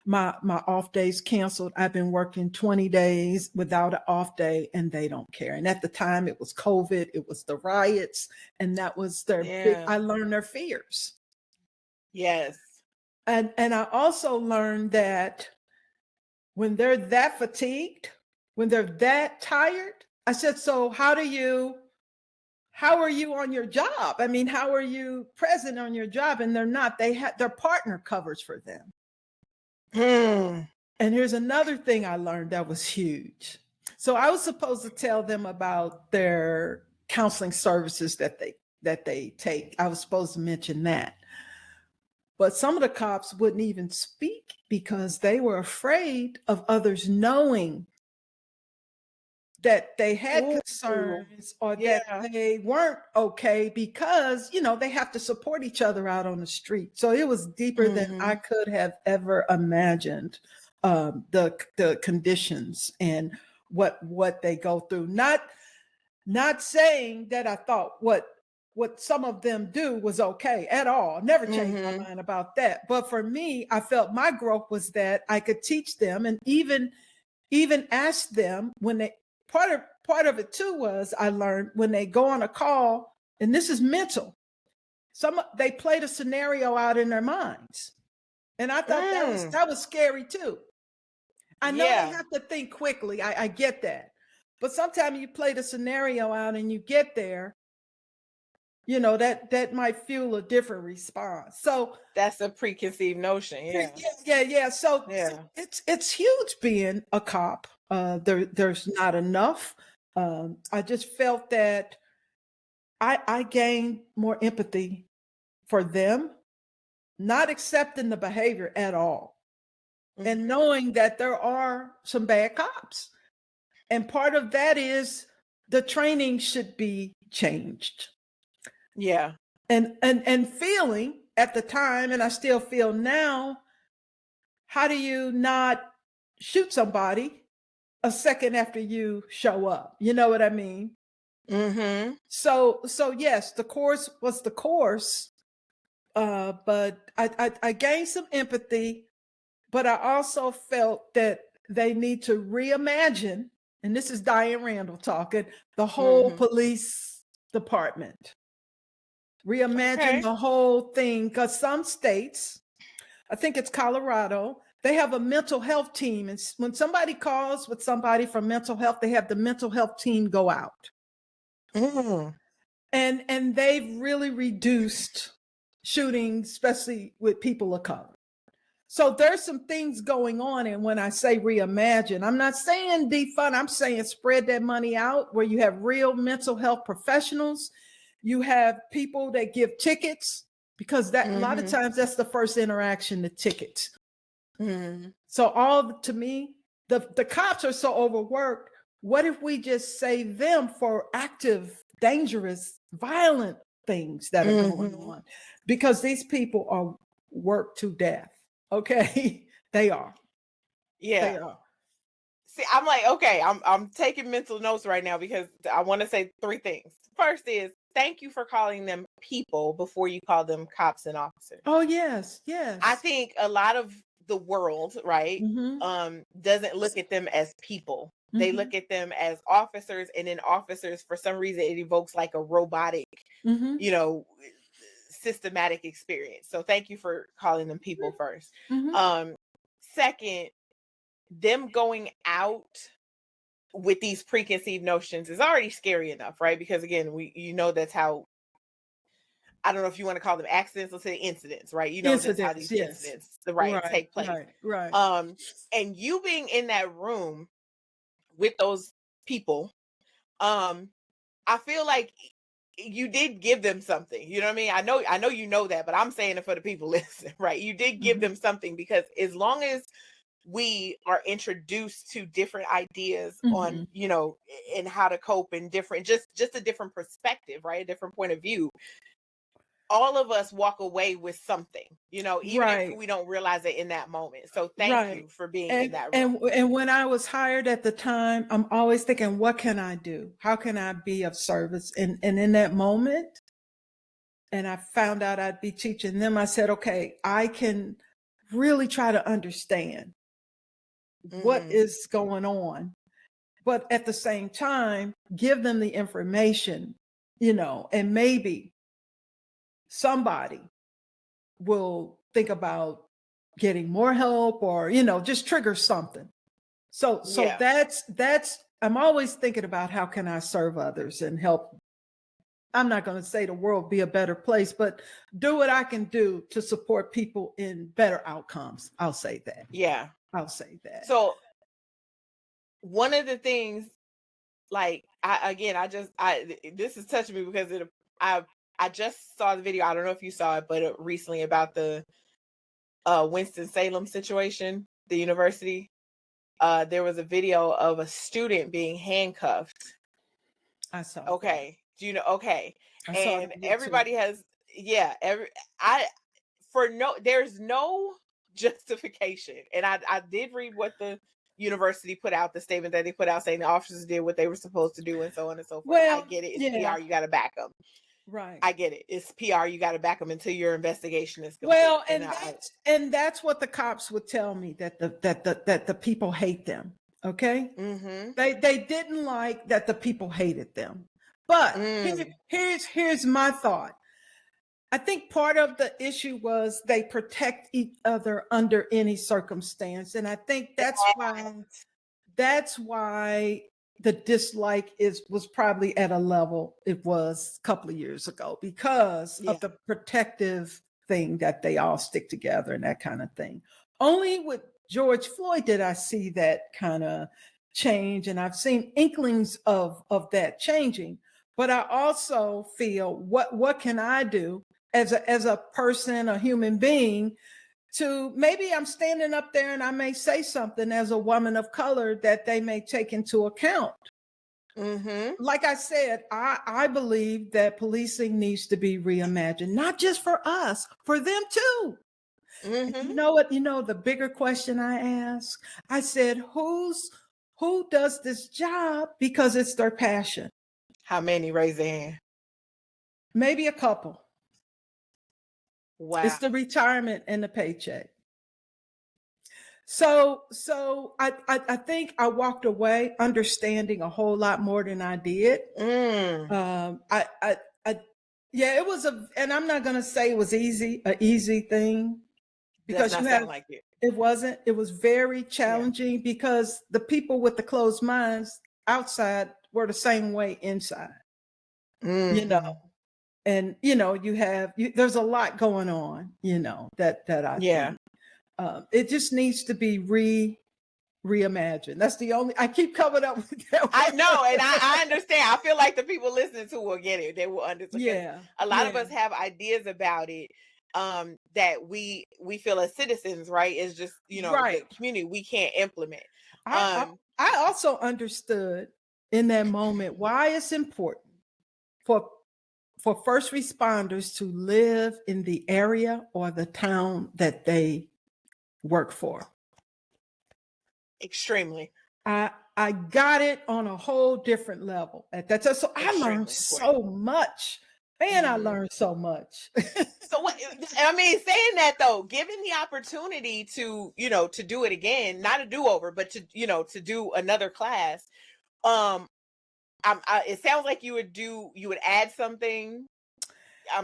my off days canceled. I've been working 20 days without an off day, and they don't care. And at the time, it was COVID, it was the riots, and that was I learned their fears. Yes. And I also learned that when they're that fatigued, when they're that tired, I said, so how are you on your job? I mean, how are you present on your job? And they're not. Their partner covers for them. And here's another thing I learned that was huge. So I was supposed to tell them about their counseling services that they take. I was supposed to mention that. But some of the cops wouldn't even speak, because they were afraid of others knowing that they had Ooh, concerns or that yeah. they weren't okay because, they have to support each other out on the street. So it was deeper than I Mhm. could have ever imagined, the conditions and what they go through. Not saying that I thought what some of them do was okay at all. Never changed my Mhm. mind about that. But for me, I felt my growth was that I could teach them and even ask them when they part of it too was I learned when they go on a call, and this is mental. They played a scenario out in their minds. And I thought that was Mm. that was scary too. I know they Yeah. have to think quickly. I get that. But sometimes you play the scenario out and you get there, that might fuel a different response. So That's a preconceived notion. Yeah. yeah. So Yeah. it's huge being a cop. There's not enough. I just felt that I gained more empathy for them, not accepting the behavior at all, and Mhm. knowing that there are some bad cops. And part of that is the training should be changed. Yeah. And feeling at the time, and I still feel now, how do you not shoot somebody a second after you show up? You know what I mean? Mhm. So yes, the course was the course, but I gained some empathy, but I also felt that they need to reimagine, and this is Diane Randall talking, the whole Mhm. police department. Reimagine Okay. the whole thing, because some states, I think it's Colorado, they have a mental health team. And when somebody calls with somebody from mental health, they have the mental health team go out. Mm. And they've really reduced shootings, especially with people of color. So there's some things going on. And when I say reimagine, I'm not saying defund, I'm saying spread that money out where you have real mental health professionals. You have people that give tickets, because that a lot of Mhm. times that's the first interaction, the tickets. Mhm. So to me, the cops are so overworked. What if we just save them for active, dangerous, violent things that are going Mhm. on? Because these people are worked to death. Okay. They are. They Yeah. are. See, I'm like, okay, I'm taking mental notes right now because I want to say three things. First is thank you for calling them people before you call them cops and officers. Oh yes, I yes. think a lot of the world, right, Mm-hmm. doesn't look at them as people. They Mm-hmm. look at them as officers, and then officers, for some reason, it evokes like a robotic, Mm-hmm. you know, systematic experience. So thank you for calling them people first. Mm-hmm. Um, Second, them going out with these preconceived notions is already scary enough, right? Because again, that's how, I don't know if you want to call them accidents, let's say incidents, right? That's how Incidents, these yes. incidents, right, Right, take place. right, right. Um, and you being in that room with those people, um, I feel like you did give them something. You know what I mean? I know you know that, but I'm saying it for the people listening, right? You did give Mm-hmm. them something, because as long as we are introduced to different ideas on, Mm-hmm. and how to cope, and different, just a different perspective, right? A different point of view. All of us walk away with something, even if Right. we don't realize it in that moment. So thank Right. you for being in And that room. and when I was hired at the time, I'm always thinking, what can I do? How can I be of service? And in that moment, and I found out I'd be teaching them, I said, okay, I can really try to understand what Hmm. is going on, but at the same time, give them the information, and maybe somebody will think about getting more help, or just trigger something. So Yeah. that's I'm always thinking about how can I serve others and help. I'm not going to say the world be a better place, but do what I can do to support people in better outcomes. I'll say that. Yeah. I'll say that. So one of the things, like, this is touching me because I I just saw the video. I don't know if you saw it, but recently, about the Winston-Salem situation, the university. there was a video of a student being handcuffed. I saw that. Okay. Do you know? Okay. I saw And that too. everybody has, yeah, there's no justification. And I did read what the university put out, the statement that they put out saying the officers did what they were supposed to do and so on and so forth. I Well, get it. It's yeah, PR. You got to back them. right. I get it. It's PR. You got to back them until your investigation is complete. Well, and that's what the cops would tell me, that the people hate them. Okay. Mm-hmm. They didn't like that the people hated them. But here's my thought. I think part of the issue was they protect each other under any circumstance. And I think that's why the dislike was probably at a level it was a couple of years ago, because of the protective thing that they all stick together and that kind of thing. Only with George Floyd did I see that kind of change, and I've seen inklings of that changing. But I also feel, what can I do as a person, a human being, to maybe I'm standing up there and I may say something as a woman of color that they may take into account. Mm-hmm. Like I said, I believe that policing needs to be reimagined, not just for us, for them too. Mm-hmm. You know what? The bigger question I ask, I said, who does this job because it's their passion? How many raise their hand? Maybe a couple. Wow. It's the retirement and the paycheck. So I think I walked away understanding a whole lot more than I did. Yeah, it was and I'm not gonna say it was an easy thing, because it wasn't. It was very challenging, because the people with the closed minds outside were the same way inside. And there's a lot going on, that I think. It just needs to be reimagined. That's the only, I keep coming up with that. I know, and I understand. I feel like the people listening to will get it. They will understand. Yeah. A lot of us have ideas about it, that we feel as citizens, right? It's just, the community we can't implement. I also understood in that moment why it's important for first responders to live in the area or the town that they work for. Extremely. I got it on a whole different level at that time. So I learned so much. Man, I learned so much. So saying that though, given the opportunity to, to do it again, not a do-over, but to do another class, it sounds like you would add something.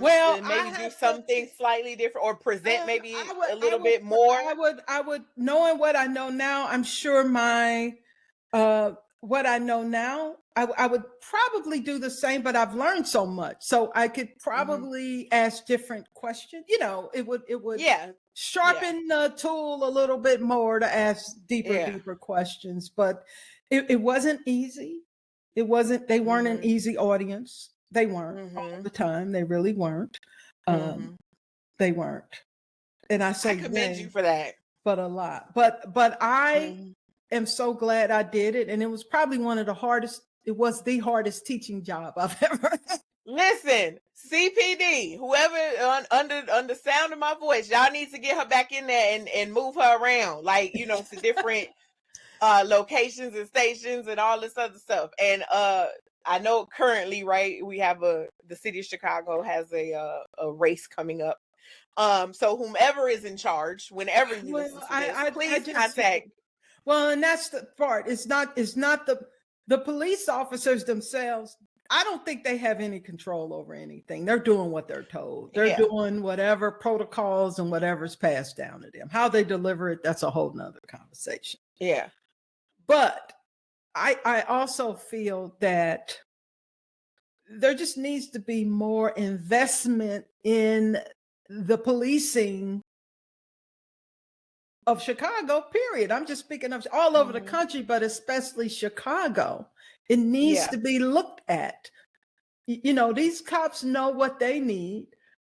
Maybe do something slightly different, or present maybe a little bit more. I would, knowing what I know now, I'm sure what I know now, I would probably do the same, but I've learned so much. So I could probably ask different questions. It would sharpen the tool a little bit more to ask deeper questions. But it wasn't easy. They weren't an easy audience. They weren't all the time. They really weren't. They weren't. And I say, I commend you for that. But a lot. But I am so glad I did it. And it was probably it was the hardest teaching job I've ever had. Listen, CPD, whoever under the sound of my voice, y'all need to get her back in there and move her around, to different locations and stations and all this other stuff. And I know currently, right, we have the city of Chicago has a race coming up. So whomever is in charge, whenever you listen to this, please contact. Well, and that's the part. It's not the police officers themselves. I don't think they have any control over anything. They're doing what they're told. They're doing whatever protocols and whatever's passed down to them. How they deliver it, that's a whole nother conversation. Yeah. But I also feel that there just needs to be more investment in the policing of Chicago, period. I'm just speaking of all over the country, but especially Chicago. It needs to be looked at. These cops know what they need.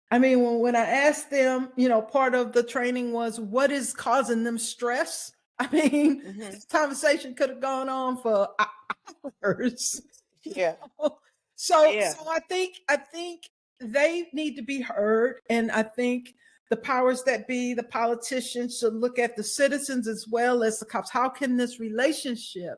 I mean, when I asked them, part of the training was what is causing them stress. I mean, Mm-hmm. this conversation could have gone on for hours. Yeah. So Yeah. I think they need to be heard, and I think the powers that be, the politicians, should look at the citizens as well as the cops. How can this relationship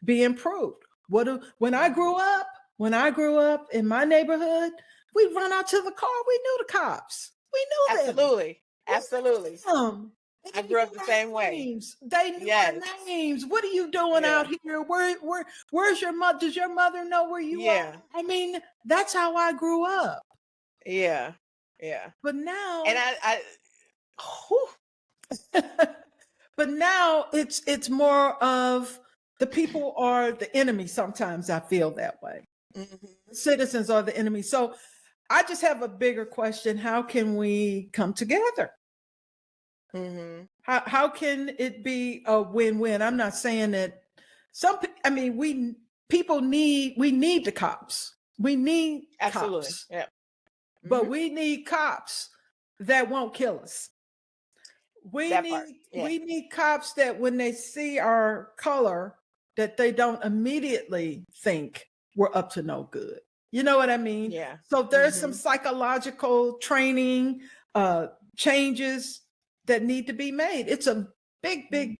be improved? When I grew up in my neighborhood, we'd run out to the car. We knew the cops. We knew them. Absolutely. Absolutely. I They grew up knew the our same way. names. They knew Yes. our names. What are you doing Yeah. out here? Where's your mother? Does your mother know where you Yeah. are? I mean, that's how I grew up. Yeah. Yeah. But now, And whew, but now it's more of the people are the enemy. Sometimes I feel that way. mhm, Citizens are the enemy. So I just have a bigger question. How can we come together? mhm. How can it be a win-win? I'm not saying that I mean, we need the cops. We need Absolutely. cops, Yeah. but Mhm. we need cops that won't kill us. That part. Yeah. We need cops that when they see our color, that they don't immediately think we're up to no good. You know what I mean? Yeah. So there's some Mhm. psychological training, changes that need to be made. It's a big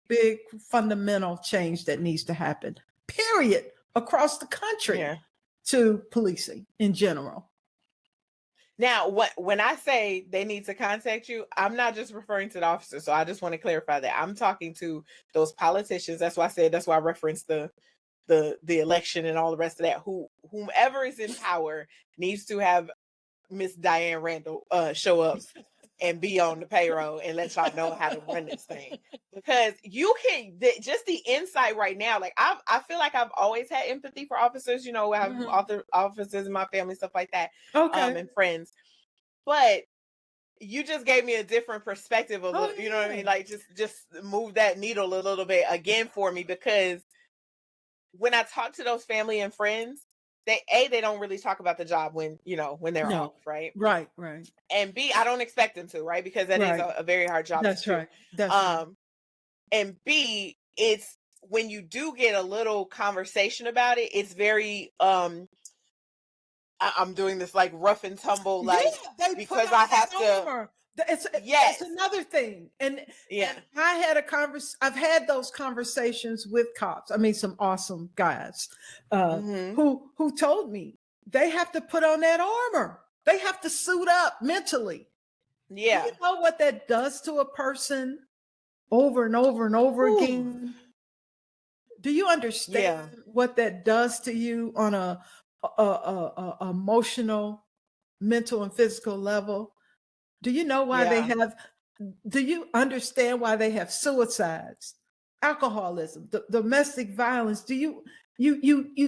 fundamental change that needs to happen, period, across the country Yeah. to policing in general. Now, when I say they need to contact you, I'm not just referring to the officers. So I just want to clarify that I'm talking to those politicians. That's why I said, that's why I referenced the election and all the rest of that. Whomever is in power needs to have Miss Diane Randall show up and be on the payroll and let y'all know how to run this thing. Because you can just the insight right now. Like I feel like I've always had empathy for officers. You know, I have officers in my family, stuff like that, Okay. and friends. But you just gave me a different perspective a little. You know what I mean? Like just move that needle a little bit again for me, because when I talk to those family and friends, they don't really talk about the job when they're No. off, right? Right. And B, I don't expect them to, right? Because that is Right. a very hard job That's to do. right. That's right. And B, it's when you do get a little conversation about it, it's very I'm doing this like rough and tumble, like They because put I on have that to. armor. Yes. That's another thing. And Yeah. and I had I've had those conversations with cops. I mean, some awesome guys Mm-hmm. who told me they have to put on that armor. They have to suit up mentally. Yeah. Do you know what that does to a person over and over and over Ooh. again? Do you understand Yeah. what that does to you on a emotional, mental, and physical level? Do you know why they Yeah. have? Do you understand why they have suicides, alcoholism, domestic violence? Do you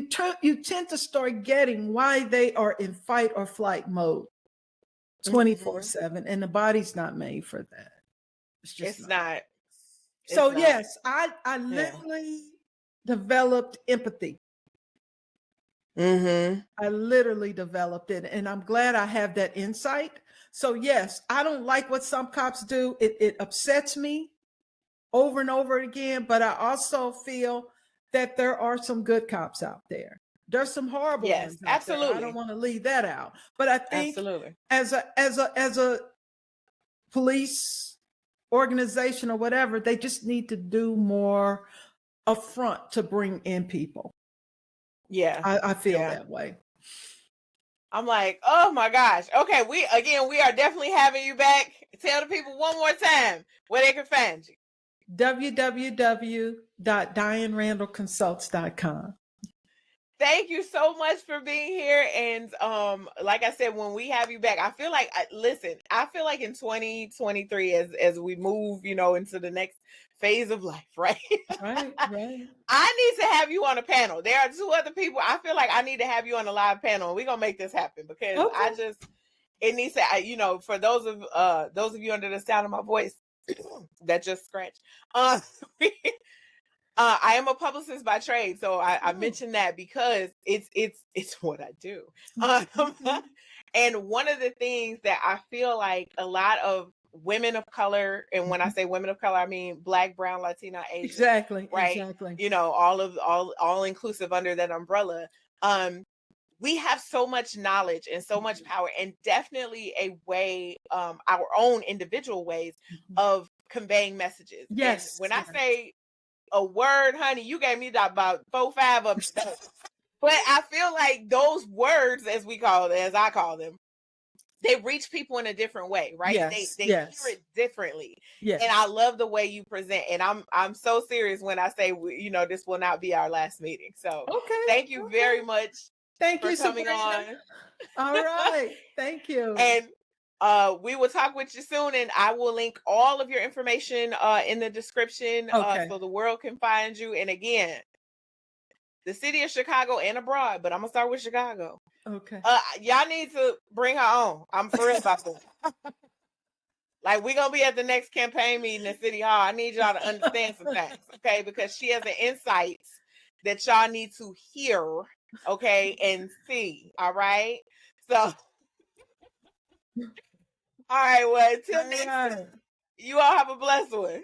tend to start getting why they are in fight or flight mode 24/7, and the body's not made for that. It's just It's not. not. It's So not. yes, I Yeah. literally developed empathy. Mm-hmm. I literally developed it, and I'm glad I have that insight. So yes, I don't like what some cops do. It upsets me over and over again, but I also feel that there are some good cops out there. There's some horrible Yes. ones out there. I don't Absolutely. want to leave that out. But I think Absolutely. as a police organization or whatever, they just need to do more upfront to bring in people. Yeah. I feel Yeah. that way. I'm like, oh my gosh. Okay, we are definitely having you back. Tell the people one more time where they can find you. www.dianerandallconsults.com. Thank you so much for being here. And like I said, when we have you back, I feel like I feel like in 2023, as we move, into the next phase of life, right? Right. I need to have you on a panel. There are two other people. I feel like I need to have you on a live panel. We're gonna make this happen because Okay. it needs to, for those of you under the sound of my voice that just scratched. I am a publicist by trade, so I mentioned that because it's what I do. And one of the things that I feel like a lot of women of color. And when I say women of color, I mean Black, brown, Latina, Asian. Exactly. Right. Exactly. You know, all inclusive under that umbrella. We have so much knowledge and so much power, and definitely a way, our own individual ways of conveying messages. Yes. And when I say a word, honey, you gave me about 4, 5 of them. But I feel like those words, as I call them, they reach people in a different way, right? Yes. They Yes. hear it differently. Yes. And I love the way you present. And I'm so serious when I say, you know, this will not be our last meeting. So Okay. thank you very much. Thank you, coming Sabrina. on. All right. Thank you. And we will talk with you soon, and I will link all of your information in the description, Okay. so the world can find you. And again, the city of Chicago and abroad, but I'm gonna start with Chicago. Okay. Y'all need to bring her on. I'm for real about this. Like, we're gonna be at the next campaign meeting at City Hall. I need y'all to understand some things, okay? Because she has an insights that y'all need to hear, okay, and see. All right. So, all right. Well, until next time, you all have a blessed one.